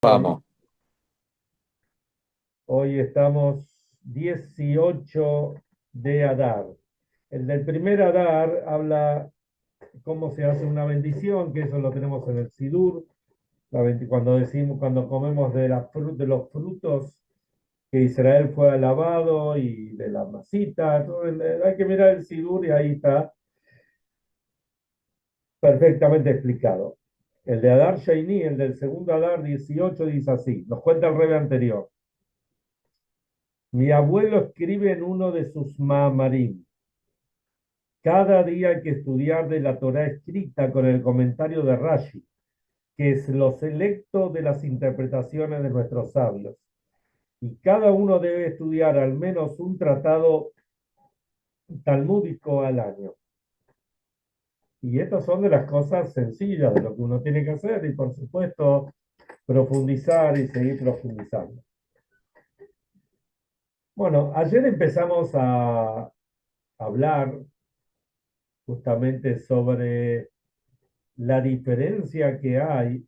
Vamos. Hoy estamos 18 de Adar. El del primer Adar habla cómo se hace una bendición, que eso lo tenemos en el Sidur. Cuando decimos, cuando comemos de los frutos que Israel fue alabado y de la masita, hay que mirar el Sidur y ahí está perfectamente explicado. El de Adar Sheini, el del segundo Adar 18, dice así, nos cuenta el rebe anterior. Mi abuelo escribe en uno de sus Maamarim: cada día hay que estudiar de la Torá escrita con el comentario de Rashi, que es lo selecto de las interpretaciones de nuestros sabios. Y cada uno debe estudiar al menos un tratado talmúdico al año. Y estas son de las cosas sencillas, de lo que uno tiene que hacer y, por supuesto, profundizar y seguir profundizando. Bueno, ayer empezamos a hablar justamente sobre la diferencia que hay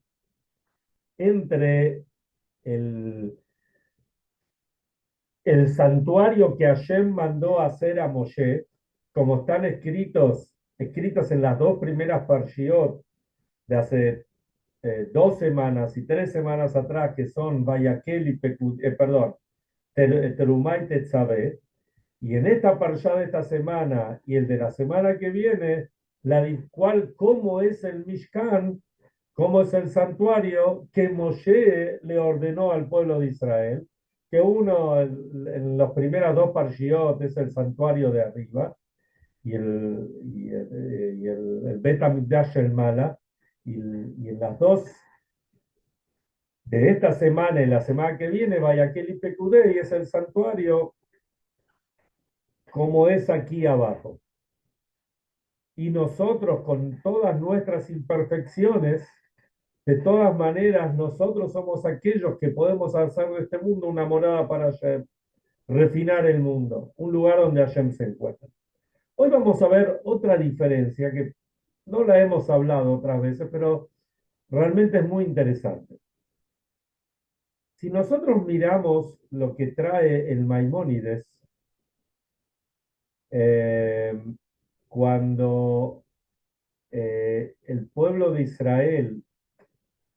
entre el, el santuario que Hashem mandó a hacer a Moshe, como están escritos en las dos primeras parshiot de hace 2 semanas y 3 semanas atrás, que son Vayaquel y perdón, Terumá y Tetzabé, y en esta parsha de esta semana y el de la semana que viene, cómo es el Mishkan, cómo es el santuario que Moshe le ordenó al pueblo de Israel, que en las primeras dos parshiot es el santuario de arriba, y el Bet HaMikdash el Mala, y en las dos de esta semana y la semana que viene, Vayaquel y Pekudei es el santuario como es aquí abajo. Y nosotros, con todas nuestras imperfecciones, de todas maneras, nosotros somos aquellos que podemos hacer de este mundo una morada para Hashem, refinar el mundo, un lugar donde Hashem se encuentra. Hoy vamos a ver otra diferencia que no la hemos hablado otras veces, pero realmente es muy interesante. Si nosotros miramos lo que trae el Maimónides, eh, cuando el pueblo de Israel,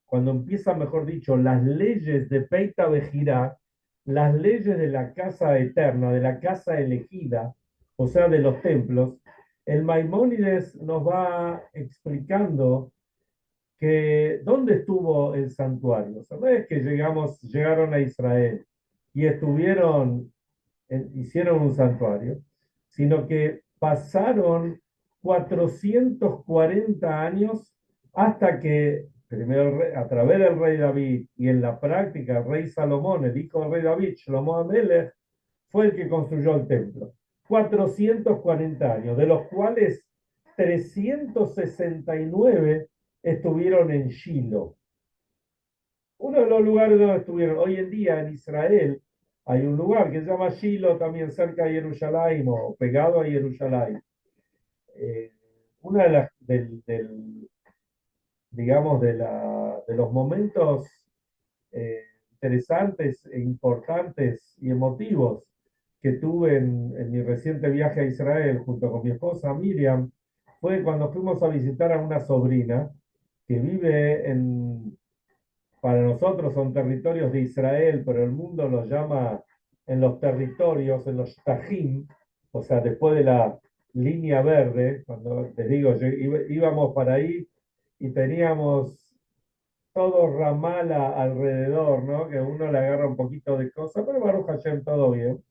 cuando empieza, mejor dicho, las leyes de Peita Bejirá, las leyes de la casa eterna, de la casa elegida, o sea, de los templos, el Maimónides nos va explicando que dónde estuvo el santuario. No es que llegaron a Israel y hicieron un santuario, sino que pasaron 440 años hasta que, primero a través del rey David y en la práctica el rey Salomón, el hijo del rey David, Shlomo Amelech, fue el que construyó el templo. 440 años, de los cuales 369 estuvieron en Shiloh. Uno de los lugares donde estuvieron hoy en día en Israel, hay un lugar que se llama Shiloh, también cerca de Jerusalén o pegado a Jerusalén. Eh, una de las, digamos, de los momentos interesantes e importantes y emotivos que tuve en mi reciente viaje a Israel junto con mi esposa Miriam fue cuando fuimos a visitar a una sobrina que vive para nosotros son territorios de Israel, pero el mundo los llama en los territorios, en los Shtajim, o sea, después de la línea verde, cuando te digo, íbamos para ahí y teníamos todo Ramala alrededor, ¿no? Que uno le agarra un poquito de cosas, pero Baruch Hashem, todo bien.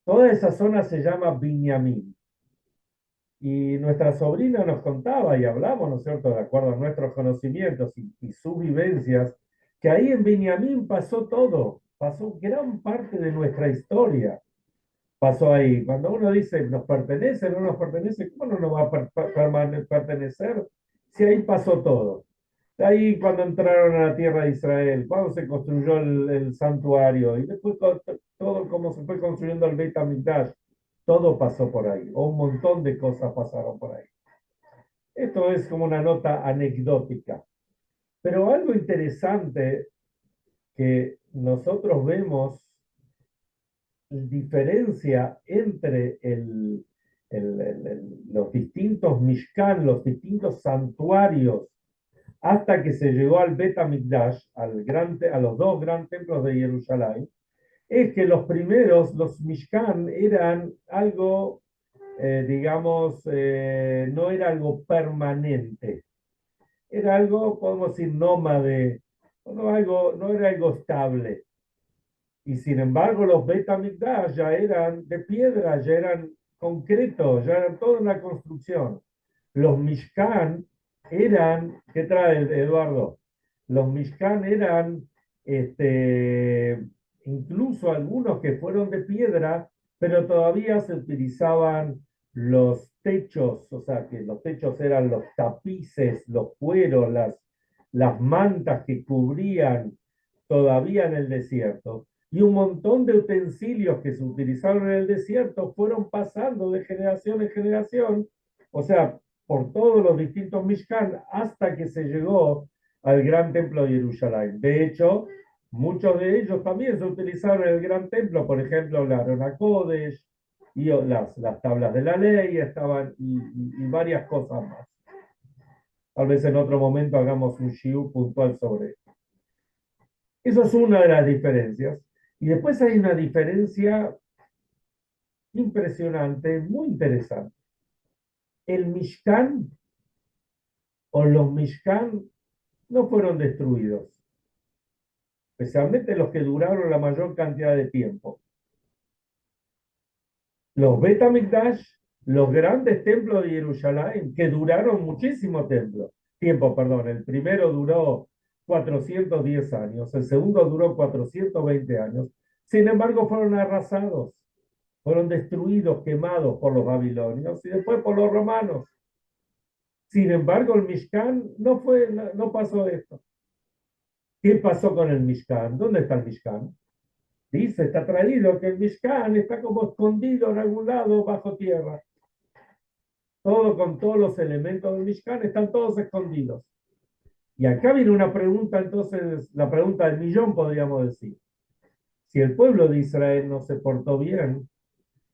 Toda esa zona se llama Binyamin. Y nuestra sobrina nos contaba y hablamos, ¿no es cierto?, de acuerdo a nuestros conocimientos y sus vivencias, que ahí en Binyamin pasó todo, pasó gran parte de nuestra historia, pasó ahí. Cuando uno dice, ¿nos pertenece, no nos pertenece? ¿Cómo no nos va a pertenecer si ahí pasó todo? Ahí cuando entraron a la tierra de Israel, cuando se construyó el santuario y después todo como se fue construyendo el Beit HaMikdash, todo pasó por ahí, o un montón de cosas pasaron por ahí. Esto es como una nota anecdótica. Pero algo interesante que nosotros vemos diferencia entre los distintos Mishkan, los distintos santuarios, hasta que se llegó al Bet HaMikdash, a los dos grandes templos de Jerusalén, es que los primeros, los Mishkan, eran algo, digamos, no era algo permanente, era algo, podemos decir, nómade, no era algo estable. Y sin embargo, los Bet HaMikdash ya eran de piedra, ya eran concretos, ya eran toda una construcción. Los Mishkan eran, ¿qué trae Eduardo? Los Mishkan eran, incluso algunos que fueron de piedra, pero todavía se utilizaban los techos, o sea, que los techos eran los tapices, los cueros, las mantas que cubrían todavía en el desierto. Y un montón de utensilios que se utilizaron en el desierto fueron pasando de generación en generación, o sea, por todos los distintos Mishkan, hasta que se llegó al gran templo de Jerusalén. De hecho, muchos de ellos también se utilizaron en el gran templo, por ejemplo, la Aron HaKodesh, y las tablas de la ley estaban, y varias cosas más. Tal vez en otro momento hagamos un shiur puntual sobre esto. Eso es una de las diferencias. Y después hay una diferencia impresionante, muy interesante. El Mishkan o los Mishkan no fueron destruidos, especialmente los que duraron la mayor cantidad de tiempo. Los Bet HaMikdash, los grandes templos de Jerusalén, que duraron muchísimo tiempo, perdón. El primero duró 410 años, el segundo duró 420 años. Sin embargo, fueron arrasados, fueron destruidos, quemados por los babilonios y después por los romanos. Sin embargo, el Mishkan no pasó esto. ¿Qué pasó con el Mishkan? ¿Dónde está el Mishkan? Dice, está traído que el Mishkan está como escondido en algún lado bajo tierra. Todo con todos los elementos del Mishkan están todos escondidos. Y acá viene una pregunta, entonces, la pregunta del millón, podríamos decir. Si el pueblo de Israel no se portó bien,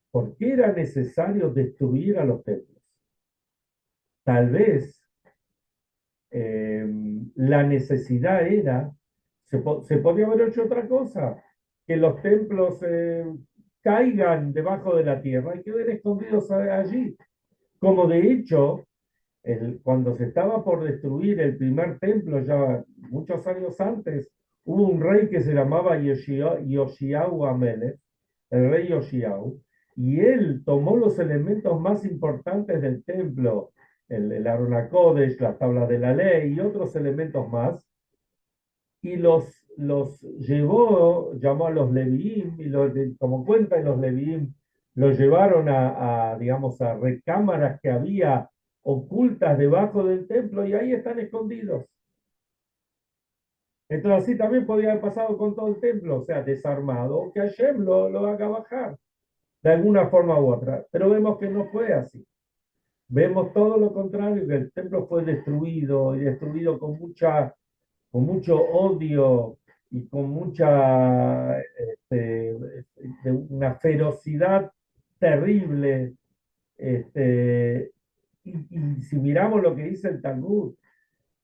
¿por qué era necesario destruir a los templos? Tal vez la necesidad era, se podía haber hecho otra cosa, que los templos caigan debajo de la tierra y queden escondidos allí. Como de hecho, cuando se estaba por destruir el primer templo, ya muchos años antes, hubo un rey que se llamaba Yoshiau Amelech, el rey Yoshiau, y él tomó los elementos más importantes del templo, el Aron HaKodesh, las tablas de la ley y otros elementos más, y los llevó, llamó a los Leviim, y como cuentan los Leviim, los llevaron digamos, a recámaras que había ocultas debajo del templo y ahí están escondidos. Entonces así también podía haber pasado con todo el templo, o sea, desarmado, o que Hashem lo haga bajar de alguna forma u otra. Pero vemos que no fue así. Vemos todo lo contrario, que el templo fue destruido y destruido con mucho odio y con una ferocidad terrible. Y si miramos lo que dice el Talmud,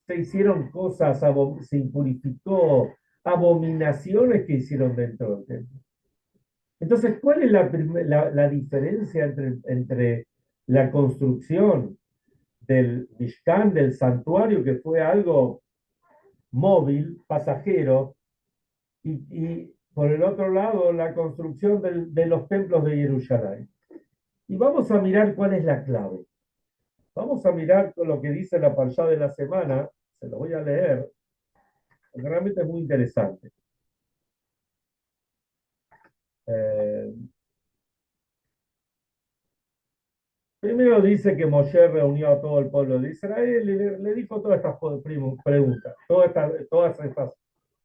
se hicieron cosas, se impurificó, abominaciones que hicieron dentro del templo. Entonces, ¿cuál es la diferencia entre la construcción del Mishkan, del santuario, que fue algo móvil, pasajero, y por el otro lado, la construcción de los templos de Jerusalén? Y vamos a mirar cuál es la clave. Vamos a mirar lo que dice la parshá de la semana, se lo voy a leer, porque realmente es muy interesante. Eh, Primero dice que Moshe reunió a todo el pueblo de Israel y le dijo todas estas preguntas, todas estas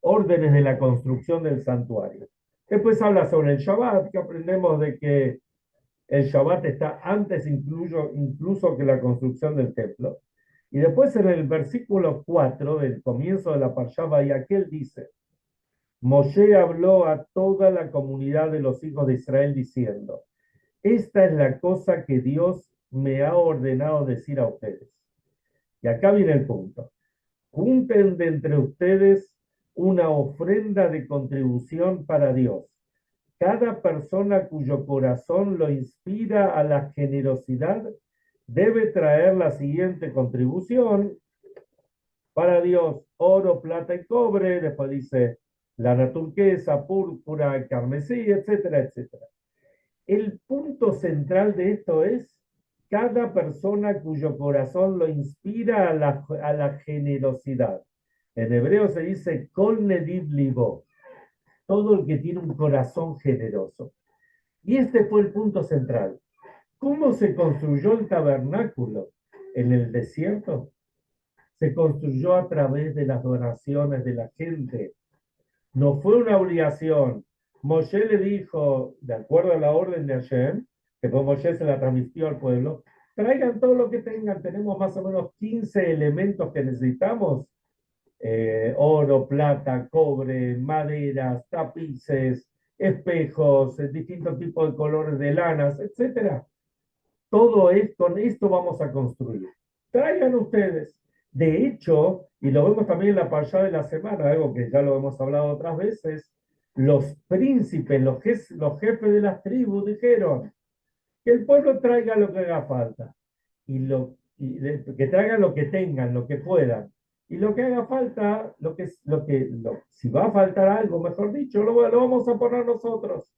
órdenes de la construcción del santuario. Después habla sobre el Shabbat, que aprendemos de que el Shabbat está antes incluso que la construcción del templo. Y después en el versículo 4 del comienzo de la Parshá Vayakhel dice, Moshe habló a toda la comunidad de los hijos de Israel diciendo, esta es la cosa que Dios me ha ordenado decir a ustedes. Y acá viene el punto. Junten de entre ustedes una ofrenda de contribución para Dios. Cada persona cuyo corazón lo inspira a la generosidad debe traer la siguiente contribución para Dios: oro, plata y cobre. Después dice lana turquesa, púrpura, carmesí, etcétera, etcétera. El punto central de esto es cada persona cuyo corazón lo inspira a la generosidad. En hebreo se dice kol nediv libo, todo el que tiene un corazón generoso. Y este fue el punto central. ¿Cómo se construyó el tabernáculo en el desierto? Se construyó a través de las donaciones de la gente. No fue una obligación. Moshe le dijo, de acuerdo a la orden de Hashem, que pues Moshe se la transmitió al pueblo, traigan todo lo que tengan. Tenemos más o menos 15 elementos que necesitamos: oro, plata, cobre, maderas, tapices, espejos, distintos tipos de colores de lanas, etcétera. Todo esto, con esto vamos a construir. Traigan ustedes. De hecho, y lo vemos también en la parashá de la semana, algo que ya lo hemos hablado otras veces, los príncipes, los jefes de las tribus dijeron que el pueblo traiga lo que haga falta que traigan lo que tengan, lo que puedan. Y lo que haga falta, si va a faltar algo, mejor dicho, lo vamos a poner nosotros.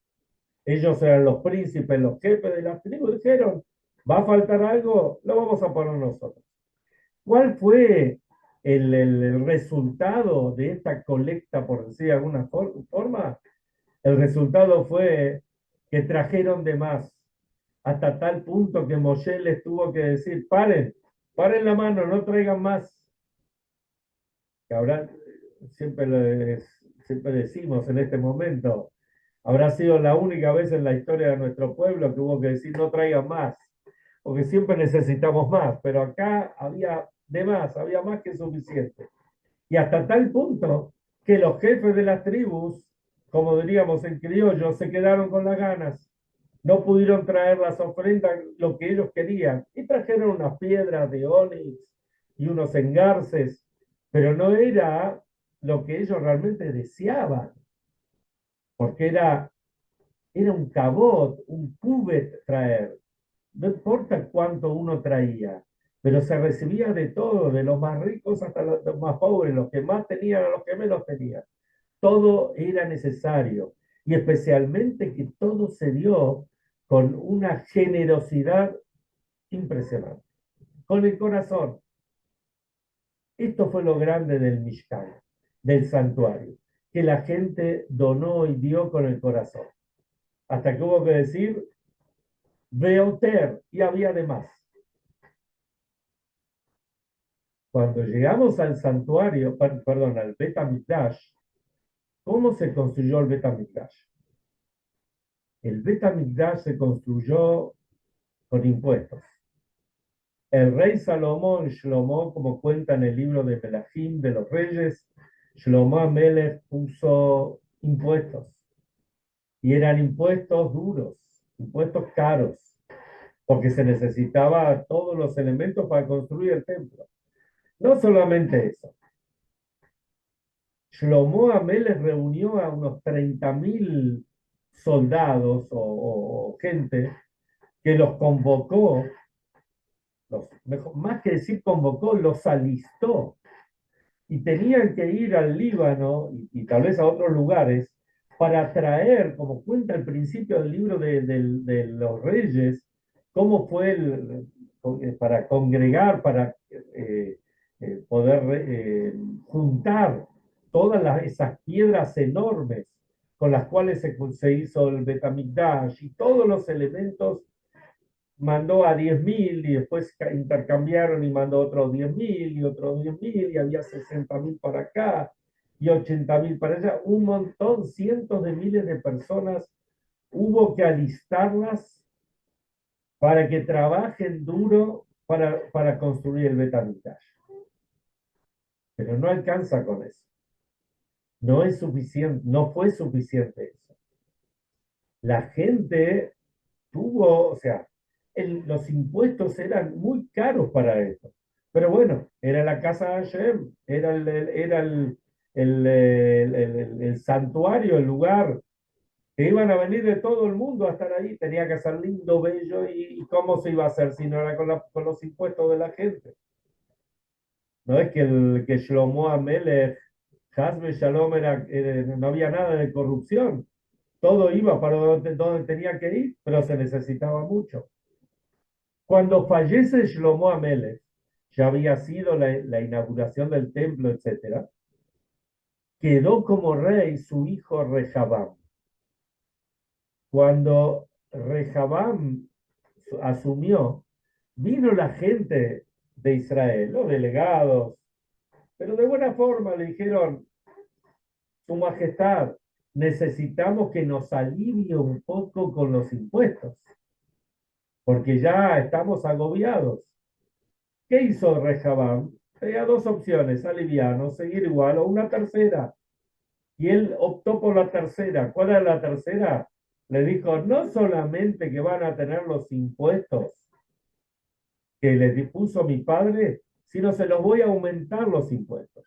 Ellos eran los príncipes, los jefes de las tribus, dijeron, va a faltar algo, lo vamos a poner nosotros. ¿Cuál fue el resultado de esta colecta, por decir de alguna forma? El resultado fue que trajeron de más, hasta tal punto que Moshe les tuvo que decir, paren la mano, no traigan más. Que habrá, siempre, siempre decimos en este momento, habrá sido la única vez en la historia de nuestro pueblo que hubo que decir no traigan más, porque siempre necesitamos más, pero acá había de más, había más que suficiente. Y hasta tal punto que los jefes de las tribus, como diríamos en criollo, se quedaron con las ganas. No pudieron traer las ofrendas, lo que ellos querían, y trajeron unas piedras de ónix y unos engarces, pero no era lo que ellos realmente deseaban, porque era un cabot, un cubet traer. No importa cuánto uno traía, pero se recibía de todo, de los más ricos hasta los más pobres, los que más tenían a los que menos tenían. Todo era necesario, y especialmente que todo se dio con una generosidad impresionante, con el corazón. Esto fue lo grande del Mishkan, del santuario, que la gente donó y dio con el corazón. Hasta que hubo que decir, Beoter, y había de más. Cuando llegamos al santuario, perdón, al Bet HaMikdash, ¿cómo se construyó el Bet HaMikdash? El Bet HaMikdash se construyó con impuestos. El rey Salomón, Shlomo, como cuenta en el libro de Melahim de los Reyes, Shlomo Amelech puso impuestos. Y eran impuestos duros, impuestos caros, porque se necesitaba todos los elementos para construir el templo. No solamente eso. Shlomo Amelech reunió a unos 30.000 soldados o gente que los convocó, más que decir convocó, los alistó, y tenían que ir al Líbano y tal vez a otros lugares para traer, como cuenta al principio del libro de los Reyes, cómo fue para congregar, para poder juntar todas esas piedras enormes con las cuales se hizo el Betamigdash y todos los elementos. Mandó a 10.000 y después intercambiaron y mandó otros 10.000 y otros 10.000 y había 60.000 para acá y 80.000 para allá. Un montón, cientos de miles de personas hubo que alistarlas para que trabajen duro para construir el Betamigdash. Pero no alcanza con eso. no es suficiente, no fue suficiente eso. La gente tuvo, o sea, los impuestos eran muy caros para esto. Pero bueno, era la casa de Hashem, era el santuario, el lugar, que iban a venir de todo el mundo a estar ahí. Tenía que ser lindo, bello, y ¿cómo se iba a hacer si no era con los impuestos de la gente? No es que Shlomo Amelech, Hasbe Shalom, no había nada de corrupción. Todo iba para donde tenía que ir, pero se necesitaba mucho. Cuando fallece Shlomo Amelech, ya había sido la inauguración del templo, etcétera, quedó como rey su hijo Rehabam. Cuando Rehabam asumió, vino la gente de Israel, los delegados, pero de buena forma le dijeron, Su Majestad, necesitamos que nos alivie un poco con los impuestos, porque ya estamos agobiados. ¿Qué hizo Rehabam? Tenía dos opciones, aliviarnos, seguir igual, o una tercera. Y él optó por la tercera. ¿Cuál era la tercera? Le dijo, no solamente que van a tener los impuestos que les dispuso mi padre, sino se los voy a aumentar los impuestos.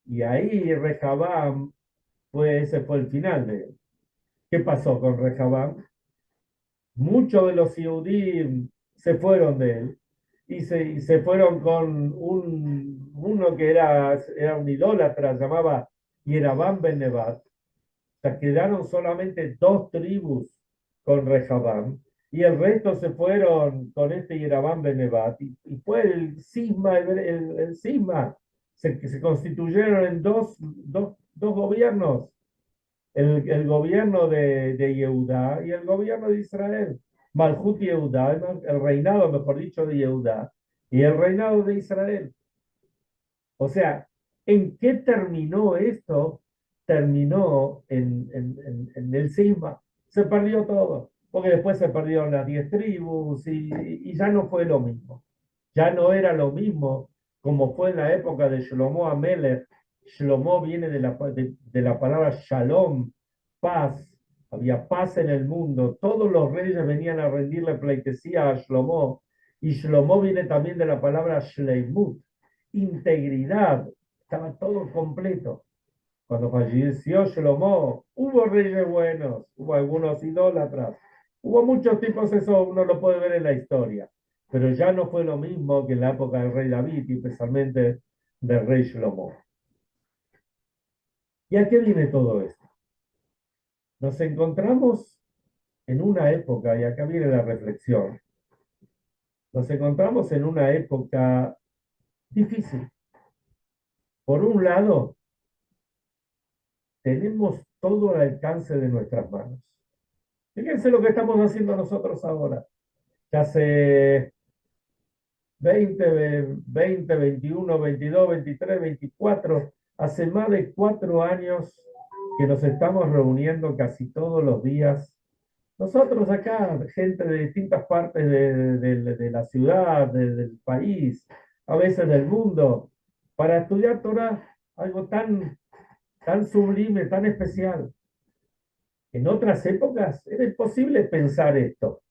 Y ahí Rehabam, ese fue el final de él. ¿Qué pasó con Rehabam? Muchos de los Yehudim se fueron de él y se fueron con uno que era un idólatra, llamaba Yerabam Ben Nebat. O sea, quedaron solamente dos tribus con Rehabam y el resto se fueron con este Yerabam Ben Nebat y fue el cisma, el cisma. Se constituyeron en dos gobiernos, el gobierno de Yehudá y el gobierno de Israel. Malhut Yehudá, el reinado, mejor dicho, de Yehudá y el reinado de Israel. O sea, ¿en qué terminó esto? Terminó en el cisma. Se perdió todo, porque después se perdieron las 10 tribus y ya no fue lo mismo. Ya no era lo mismo como fue en la época de Shlomo Amelech. Shlomo viene de la palabra shalom, paz. Había paz en el mundo. Todos los reyes venían a rendirle pleitesía a Shlomo. Y Shlomo viene también de la palabra shleimut, integridad, estaba todo completo. Cuando falleció Shlomo, hubo reyes buenos, hubo algunos idólatras, hubo muchos tipos, eso uno lo puede ver en la historia, pero ya no fue lo mismo que en la época del rey David y especialmente del rey Shlomo. ¿Y a qué viene todo esto? Nos encontramos en una época, y acá viene la reflexión, nos encontramos en una época difícil. Por un lado, tenemos todo al alcance de nuestras manos. Fíjense lo que estamos haciendo nosotros ahora. Ya hace 20, 21, 22, 23, 24, hace más de 4 años que nos estamos reuniendo casi todos los días. Nosotros acá, gente de distintas partes de la ciudad, del país, a veces del mundo, para estudiar Torah, algo tan sublime, tan especial. En otras épocas era imposible pensar esto.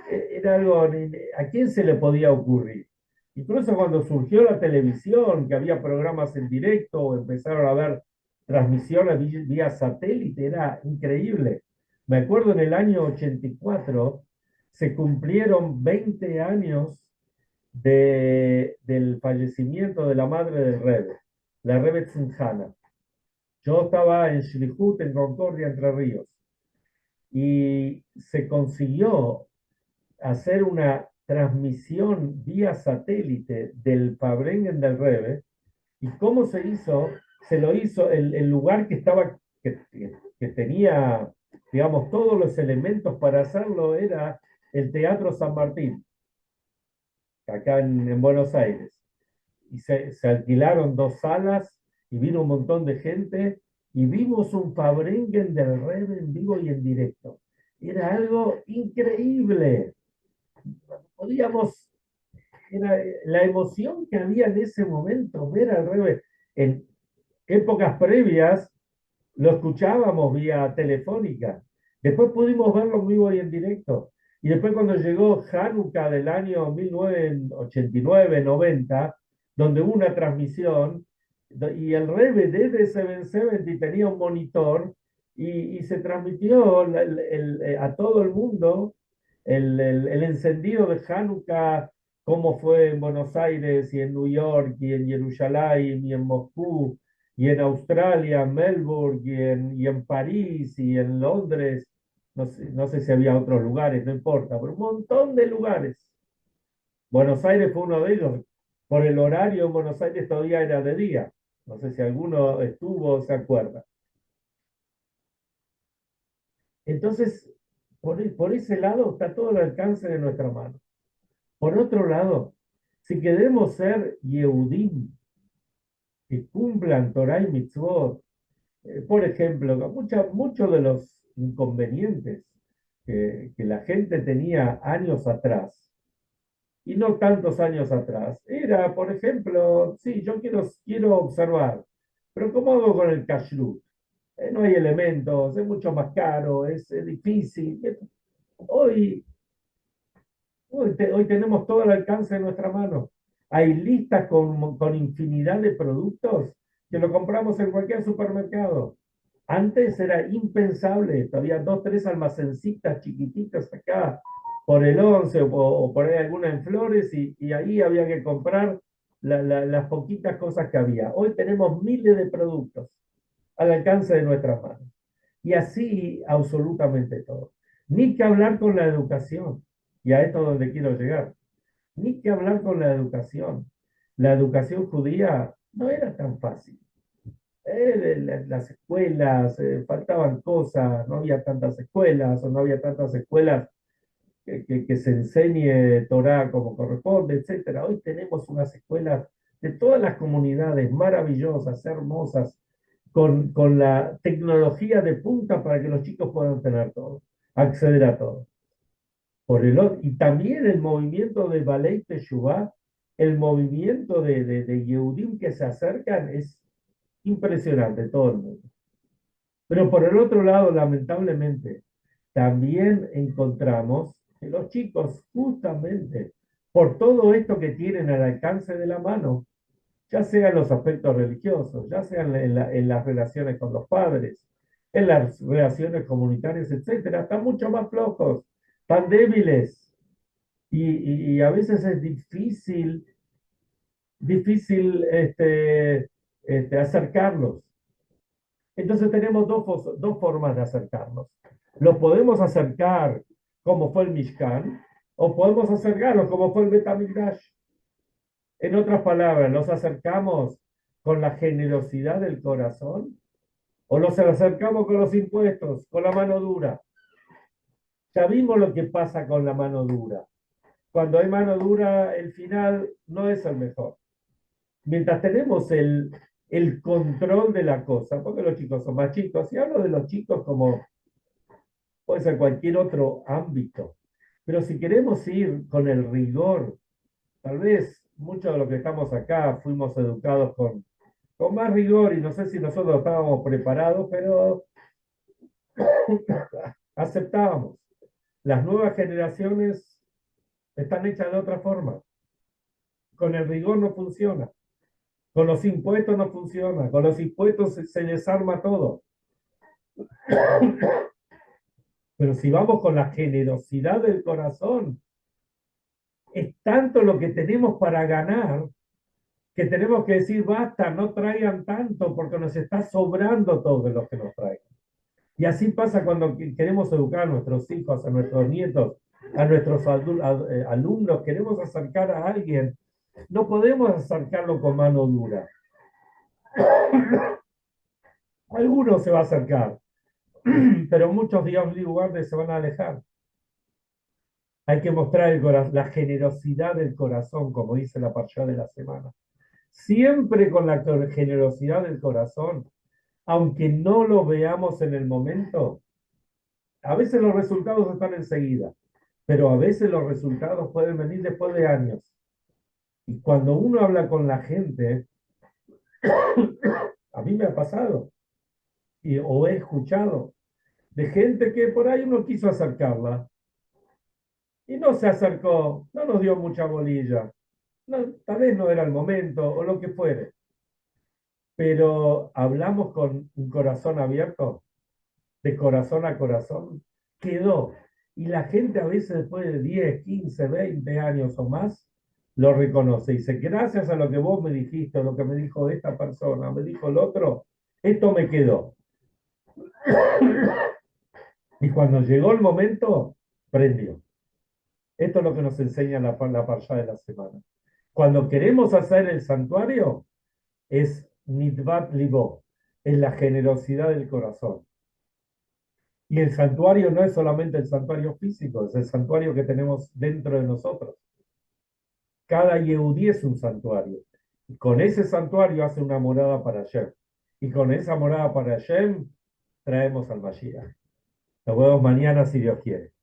Era algo, ¿a quién se le podía ocurrir? Incluso cuando surgió la televisión, que había programas en directo, o empezaron a haber transmisiones vía satélite, era increíble. Me acuerdo en el año 84 se cumplieron 20 años del fallecimiento de la madre del Rebbe, la Rebbe Tzimhana. Yo estaba en Shlihut, en Concordia, Entre Ríos, y se consiguió hacer una transmisión vía satélite del Fabrengen del Rebbe. ¿Y cómo se hizo? Se lo hizo el lugar que estaba, que tenía, digamos, todos los elementos para hacerlo era el Teatro San Martín, acá en Buenos Aires. Y se alquilaron dos salas y vino un montón de gente y vimos un Fabrengen del Rebbe en vivo y en directo. Era algo increíble. Podíamos, era la emoción que había en ese momento, ver al Rebbe. En épocas previas lo escuchábamos vía telefónica. Después pudimos verlo en vivo y en directo. Y después cuando llegó Hanukkah del año 1989-90, donde hubo una transmisión, y el Rebbe desde 770 tenía un monitor y se transmitió a todo el mundo el encendido de Hanukkah, cómo fue en Buenos Aires y en New York y en Jerusalén y en Moscú y en Australia, en Melbourne, y en París, y en Londres, no sé si había otros lugares, no importa, pero un montón de lugares. Buenos Aires fue uno de ellos. Por el horario en Buenos Aires todavía era de día. No sé si alguno estuvo o se acuerda. Entonces, por ese lado está todo al alcance de nuestra mano. Por otro lado, si queremos ser Yehudim, que cumplan Torah y Mitzvot, por ejemplo, muchos de los inconvenientes que la gente tenía años atrás, y no tantos años atrás, era, por ejemplo, sí, yo quiero observar, pero ¿cómo hago con el kashrut? No hay elementos, es mucho más caro, es difícil. Hoy, hoy tenemos todo al alcance de nuestra mano. Hay listas con infinidad de productos que lo compramos en cualquier supermercado. Antes era impensable, había dos, tres almacencitas chiquititas acá por el 11 o por ahí alguna en Flores y ahí había que comprar las poquitas cosas que había. Hoy tenemos miles de productos al alcance de nuestras manos. Y así absolutamente todo. Ni que hablar con la educación, y a esto es donde quiero llegar. Ni que hablar con la educación. La educación judía no era tan fácil. Las escuelas, faltaban cosas, no había tantas escuelas, o no había tantas escuelas que se enseñe Torah como corresponde, etcétera. Hoy tenemos unas escuelas de todas las comunidades maravillosas, hermosas, con la tecnología de punta para que los chicos puedan tener todo, acceder a todo. Y también el movimiento de Balei Teshuvah, el movimiento de Yehudim que se acercan es impresionante, todo el mundo. Pero por el otro lado, lamentablemente, también encontramos que los chicos, justamente por todo esto que tienen al alcance de la mano, ya sean los aspectos religiosos, ya sean en las relaciones con los padres, en las relaciones comunitarias, etcétera, están mucho más flojos, tan débiles, y a veces es difícil acercarlos. Entonces tenemos dos formas de acercarnos. Lo podemos acercar como fue el Mishkan, o podemos acercarnos como fue el Betamigdash. En otras palabras, los acercamos con la generosidad del corazón, o los acercamos con los impuestos, con la mano dura. Ya vimos lo que pasa con la mano dura. Cuando hay mano dura, el final no es el mejor. Mientras tenemos el control de la cosa, porque los chicos son más chicos, y hablo de los chicos como puede ser cualquier otro ámbito, pero si queremos ir con el rigor, tal vez muchos de los que estamos acá fuimos educados con más rigor y no sé si nosotros estábamos preparados, pero aceptábamos. Las nuevas generaciones están hechas de otra forma. Con el rigor no funciona. Con los impuestos no funciona. Con los impuestos se desarma todo. Pero si vamos con la generosidad del corazón, es tanto lo que tenemos para ganar que tenemos que decir, basta, no traigan tanto porque nos está sobrando todo de lo que nos traigan. Y así pasa cuando queremos educar a nuestros hijos, a nuestros nietos, a nuestros alumnos, queremos acercar a alguien, no podemos acercarlo con mano dura. Algunos se va a acercar, pero muchos lugares se van a alejar. Hay que mostrar la generosidad del corazón, como dice la parashá de la semana. Siempre con la generosidad del corazón, aunque no lo veamos en el momento, a veces los resultados están enseguida, pero a veces los resultados pueden venir después de años. Y cuando uno habla con la gente, A mí me ha pasado, o he escuchado, de gente que por ahí uno quiso acercarla y no se acercó, no nos dio mucha bolilla. No, tal vez no era el momento o lo que fuere, pero hablamos con un corazón abierto, de corazón a corazón, quedó. Y la gente a veces después de 10, 15, 20 años o más, lo reconoce y dice, gracias a lo que vos me dijiste, o lo que me dijo esta persona, me dijo el otro, esto me quedó. Y cuando llegó el momento, prendió. Esto es lo que nos enseña la parshá de la semana. Cuando queremos hacer el santuario, es nitvat libo, es la generosidad del corazón. Y el santuario no es solamente el santuario físico, es el santuario que tenemos dentro de nosotros. Cada Yehudí es un santuario. Y con ese santuario hace una morada para Hashem. Y con esa morada para Hashem traemos al Mashiach. Nos vemos mañana si Dios quiere.